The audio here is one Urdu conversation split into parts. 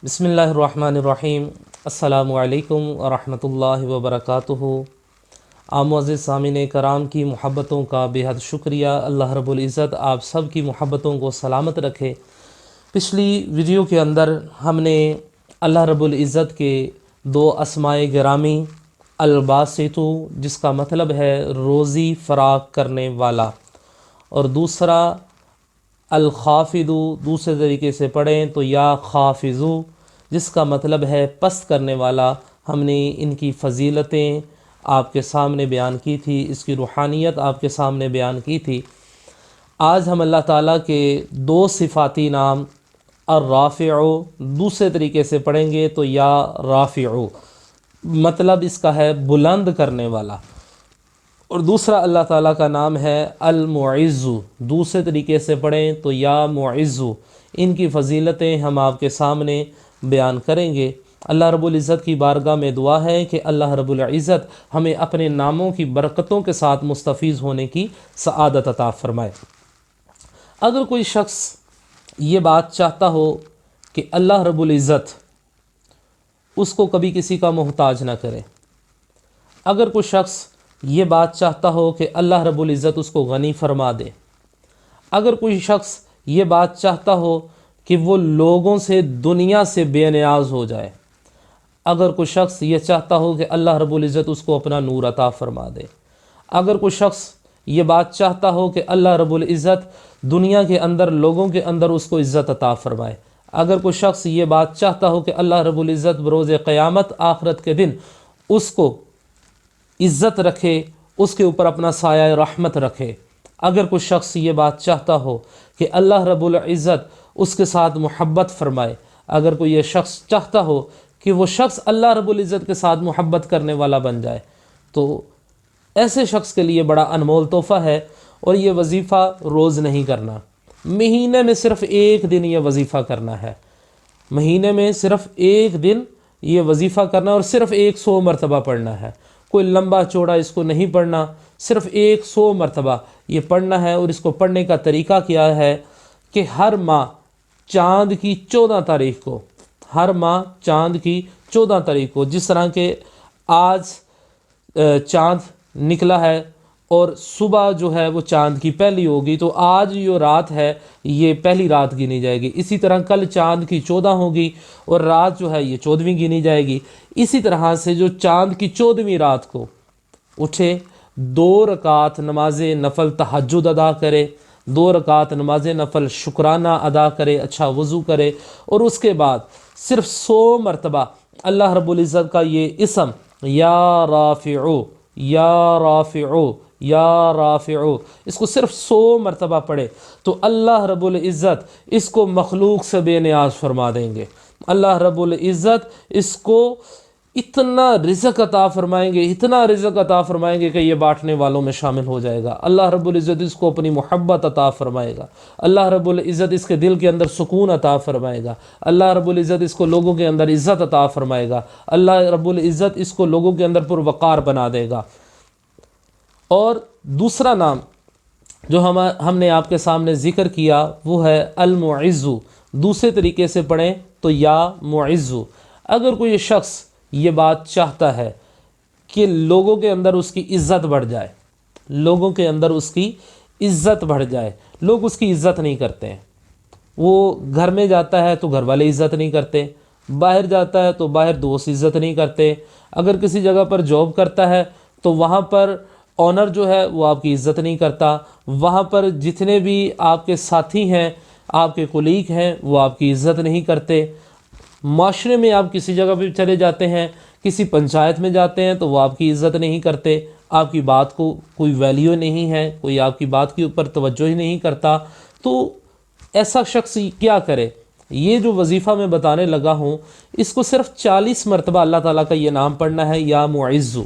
بسم اللہ الرحمن الرحیم۔ السلام علیکم ورحمۃ اللہ وبرکاتہ۔ معزز سامعین کرام کی محبتوں کا بے حد شکریہ۔ اللہ رب العزت آپ سب کی محبتوں کو سلامت رکھے۔ پچھلی ویڈیو کے اندر ہم نے اللہ رب العزت کے دو اسمائے گرامی الباسط، جس کا مطلب ہے روزی فراخ کرنے والا، اور دوسرا الخافض، دوسرے طریقے سے پڑھیں تو یا خافض، جس کا مطلب ہے پست کرنے والا، ہم نے ان کی فضیلتیں آپ کے سامنے بیان کی تھی، اس کی روحانیت آپ کے سامنے بیان کی تھی۔ آج ہم اللہ تعالیٰ کے دو صفاتی نام الرافع، دوسرے طریقے سے پڑھیں گے تو یا رافع، مطلب اس کا ہے بلند کرنے والا، اور دوسرا اللہ تعالیٰ کا نام ہے المعز، دوسرے طریقے سے پڑھیں تو یا معز۔ ان کی فضیلتیں ہم آپ کے سامنے بیان کریں گے۔ اللہ رب العزت کی بارگاہ میں دعا ہے کہ اللہ رب العزت ہمیں اپنے ناموں کی برکتوں کے ساتھ مستفیض ہونے کی سعادت عطا فرمائے۔ اگر کوئی شخص یہ بات چاہتا ہو کہ اللہ رب العزت اس کو کبھی کسی کا محتاج نہ کرے، اگر کوئی شخص یہ بات چاہتا ہو کہ اللہ رب العزت اس کو غنی فرما دے، اگر کوئی شخص یہ بات چاہتا ہو کہ وہ لوگوں سے، دنیا سے بے نیاز ہو جائے، اگر کوئی شخص یہ چاہتا ہو کہ اللہ رب العزت اس کو اپنا نور عطا فرما دے، اگر کوئی شخص یہ بات چاہتا ہو کہ اللہ رب العزت دنیا کے اندر، لوگوں کے اندر اس کو عزت عطا فرمائے، اگر کوئی شخص یہ بات چاہتا ہو کہ اللہ رب العزت بروز قیامت آخرت کے دن اس کو عزت رکھے، اس کے اوپر اپنا سایہ رحمت رکھے، اگر کوئی شخص یہ بات چاہتا ہو کہ اللہ رب العزت اس کے ساتھ محبت فرمائے، اگر کوئی یہ شخص چاہتا ہو کہ وہ شخص اللہ رب العزت کے ساتھ محبت کرنے والا بن جائے، تو ایسے شخص کے لیے بڑا انمول تحفہ ہے، اور یہ وظیفہ روز نہیں کرنا، مہینے میں صرف ایک دن یہ وظیفہ کرنا ہے، مہینے میں صرف ایک دن یہ وظیفہ کرنا، اور صرف 100 مرتبہ پڑھنا ہے، کوئی لمبا چوڑا اس کو نہیں پڑھنا، صرف 100 مرتبہ یہ پڑھنا ہے۔ اور اس کو پڑھنے کا طریقہ کیا ہے کہ ہر ماہ چاند کی 14 تاریخ کو، ہر ماہ چاند کی 14 تاریخ کو، جس طرح کہ آج چاند نکلا ہے اور صبح جو ہے وہ چاند کی پہلی ہوگی، تو آج جو رات ہے یہ پہلی رات گنی جائے گی، اسی طرح کل چاند کی 14 ہوگی اور رات جو ہے یہ 14ویں گنی جائے گی۔ اسی طرح سے جو چاند کی 14ویں رات کو اٹھے، 2 رکعت نماز نفل تہجد ادا کرے، 2 رکعت نماز نفل شکرانہ ادا کرے، اچھا وضو کرے، اور اس کے بعد صرف 100 مرتبہ اللہ رب العزت کا یہ اسم یا رافعو، یا رافعو، یا رافعو، اس کو صرف 100 مرتبہ پڑھے تو اللہ رب العزت اس کو مخلوق سے بے نیاز فرما دیں گے۔ اللہ رب العزت اس کو اتنا رزق عطا فرمائیں گے، اتنا رزق عطا فرمائیں گے کہ یہ بانٹنے والوں میں شامل ہو جائے گا۔ اللہ رب العزت اس کو اپنی محبت عطا فرمائے گا، اللہ رب العزت اس کے دل کے اندر سکون عطا فرمائے گا، اللہ رب العزت اس کو لوگوں کے اندر عزت عطا فرمائے گا، اللہ رب العزت اس کو لوگوں کے اندر پروقار بنا دے گا۔ اور دوسرا نام جو ہم نے آپ کے سامنے ذکر کیا وہ ہے المعز، دوسرے طریقے سے پڑھیں تو یا معز۔ اگر کوئی شخص یہ بات چاہتا ہے کہ لوگوں کے اندر اس کی عزت بڑھ جائے، لوگوں کے اندر اس کی عزت بڑھ جائے، لوگ اس کی عزت نہیں کرتے ہیں، وہ گھر میں جاتا ہے تو گھر والے عزت نہیں کرتے، باہر جاتا ہے تو باہر دوست عزت نہیں کرتے، اگر کسی جگہ پر جاب کرتا ہے تو وہاں پر آنر جو ہے وہ آپ کی عزت نہیں کرتا، وہاں پر جتنے بھی آپ کے ساتھی ہیں، آپ کے کولیگ ہیں، وہ آپ کی عزت نہیں کرتے، معاشرے میں آپ کسی جگہ پہ چلے جاتے ہیں، کسی پنچایت میں جاتے ہیں تو وہ آپ کی عزت نہیں کرتے، آپ کی بات کو کوئی ویلیو نہیں ہے، کوئی آپ کی بات کے اوپر توجہ ہی نہیں کرتا، تو ایسا شخص کیا کرے؟ یہ جو وظیفہ میں بتانے لگا ہوں، اس کو صرف 40 مرتبہ اللہ تعالیٰ کا یہ نام پڑھنا ہے، یا معز،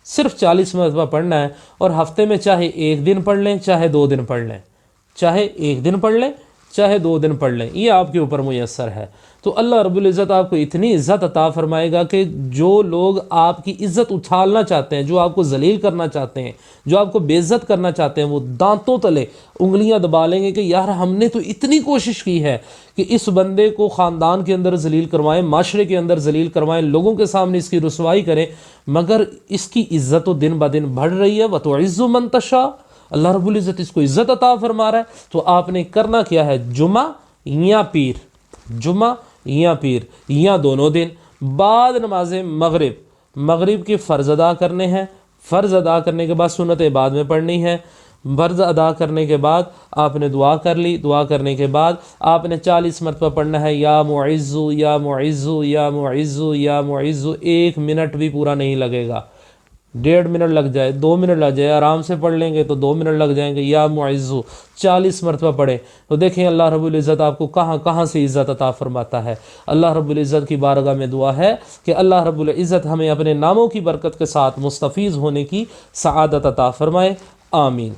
صرف 40 مرتبہ پڑھنا ہے، اور ہفتے میں چاہے 1 دن پڑھ لیں، چاہے 2 دن پڑھ لیں، چاہے 1 دن پڑھ لیں، چاہے 2 دن پڑھ لیں، یہ آپ کے اوپر میسر ہے۔ تو اللہ رب العزت آپ کو اتنی عزت عطا فرمائے گا کہ جو لوگ آپ کی عزت اچھالنا چاہتے ہیں، جو آپ کو ذلیل کرنا چاہتے ہیں، جو آپ کو بے عزت کرنا چاہتے ہیں، وہ دانتوں تلے انگلیاں دبا لیں گے کہ یار ہم نے تو اتنی کوشش کی ہے کہ اس بندے کو خاندان کے اندر ذلیل کروائیں، معاشرے کے اندر ذلیل کروائیں، لوگوں کے سامنے اس کی رسوائی کریں، مگر اس کی عزت و دن بدن بڑھ رہی ہے۔ وَتُعِزُّ مَن تَشَاءُ، اللہ رب العزت اس کو عزت عطا فرما رہا ہے۔ تو آپ نے کرنا کیا ہے؟ جمعہ یا پیر، جمعہ یا پیر یا دونوں دن بعد نماز مغرب کے فرض ادا کرنے ہیں۔ فرض ادا کرنے کے بعد سنتیں بعد میں پڑھنی ہے۔ فرض ادا کرنے کے بعد آپ نے دعا کر لی، دعا کرنے کے بعد آپ نے 40 مرتبہ پڑھنا ہے، یا معزو یا معزو یا معزو یا معزو۔ 1 منٹ بھی پورا نہیں لگے گا، 1.5 منٹ لگ جائے، 2 منٹ لگ جائے، آرام سے پڑھ لیں گے تو 2 منٹ لگ جائیں گے۔ یا معزو 40 مرتبہ پڑھیں تو دیکھیں اللہ رب العزت آپ کو کہاں کہاں سے عزت عطا فرماتا ہے۔ اللہ رب العزت کی بارگاہ میں دعا ہے کہ اللہ رب العزت ہمیں اپنے ناموں کی برکت کے ساتھ مستفیض ہونے کی سعادت عطا فرمائے، آمین۔